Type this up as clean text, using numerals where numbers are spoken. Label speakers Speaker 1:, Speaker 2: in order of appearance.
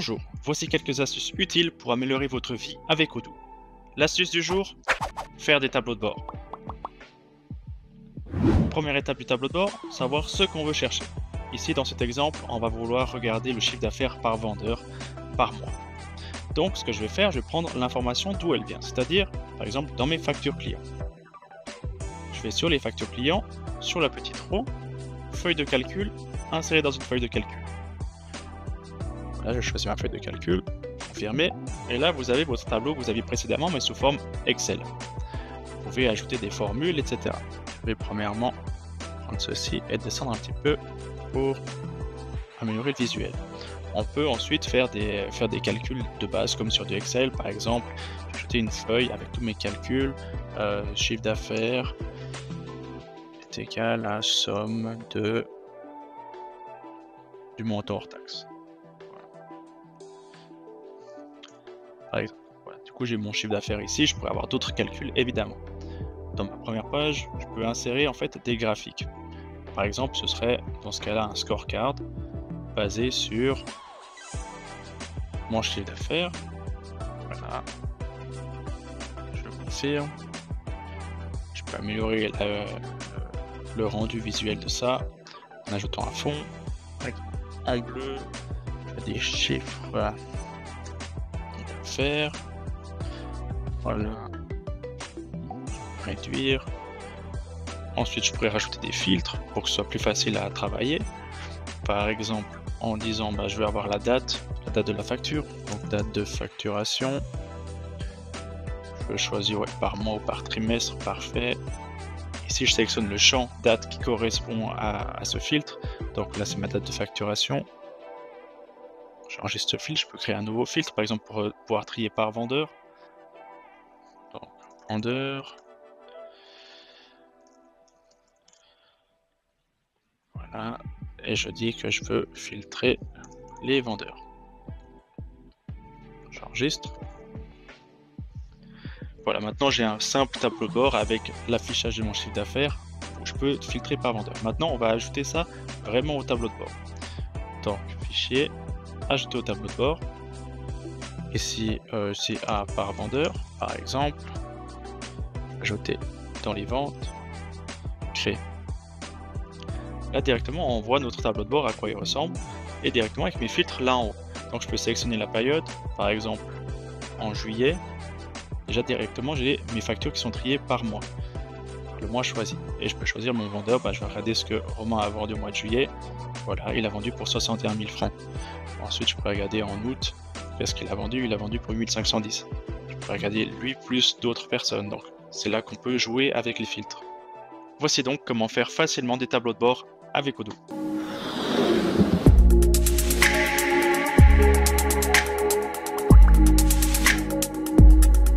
Speaker 1: Bonjour, voici quelques astuces utiles pour améliorer votre vie avec Odoo. L'astuce du jour, faire des tableaux de bord. Première étape du tableau de bord, savoir ce qu'on veut chercher. Ici dans cet exemple, on va vouloir regarder le chiffre d'affaires par vendeur par mois. Donc ce que je vais faire, je vais prendre l'information d'où elle vient, c'est-à-dire par exemple dans mes factures clients. Je vais sur les factures clients, sur la petite roue, feuille de calcul, insérer dans une feuille de calcul. Là, je choisis ma feuille de calcul, confirmer, et là vous avez votre tableau que vous aviez précédemment, mais sous forme Excel. Vous pouvez ajouter des formules, etc. Je vais premièrement prendre ceci et descendre un petit peu pour améliorer le visuel. On peut ensuite faire des calculs de base comme sur du Excel, par exemple, ajouter une feuille avec tous mes calculs, chiffre d'affaires est égal à somme du montant hors taxe. Par exemple. Voilà. Du coup, j'ai mon chiffre d'affaires ici, je pourrais avoir d'autres calculs évidemment. Dans ma première page, je peux insérer en fait des graphiques. Par exemple, ce serait dans ce cas-là un scorecard basé sur mon chiffre d'affaires. Voilà. Je confirme. Je peux améliorer le rendu visuel de ça en ajoutant un fond en bleu, des chiffres d'affaires. Voilà. Réduire. Ensuite, je pourrais rajouter des filtres pour que ce soit plus facile à travailler. Par exemple, en disant je vais avoir la date de la facture, donc date de facturation. Je peux choisir par mois ou par trimestre, parfait. Ici, je sélectionne le champ date qui correspond à ce filtre. Donc là, c'est ma date de facturation. J'enregistre ce filtre, je peux créer un nouveau filtre, par exemple pour pouvoir trier par vendeur. Donc, vendeur. Voilà, et je dis que je veux filtrer les vendeurs. J'enregistre. Voilà, maintenant j'ai un simple tableau de bord avec l'affichage de mon chiffre d'affaires où je peux filtrer par vendeur. Maintenant, on va ajouter ça vraiment au tableau de bord. Donc, fichier, ajouter au tableau de bord. Ici, c'est A par vendeur, par exemple. Ajouter dans les ventes, créer. Là directement on voit notre tableau de bord à quoi il ressemble et directement avec mes filtres là en haut. Donc je peux sélectionner la période, par exemple en juillet. Déjà directement j'ai mes factures qui sont triées par mois, le mois choisi. Et je peux choisir mon vendeur, je vais regarder ce que Romain a vendu au mois de juillet. Voilà, il a vendu pour 61 000 francs. Ensuite je peux regarder en août, qu'est-ce qu'il a vendu, il a vendu pour 8510. Je peux regarder lui plus d'autres personnes, donc c'est là qu'on peut jouer avec les filtres. Voici donc comment faire facilement des tableaux de bord avec Odoo.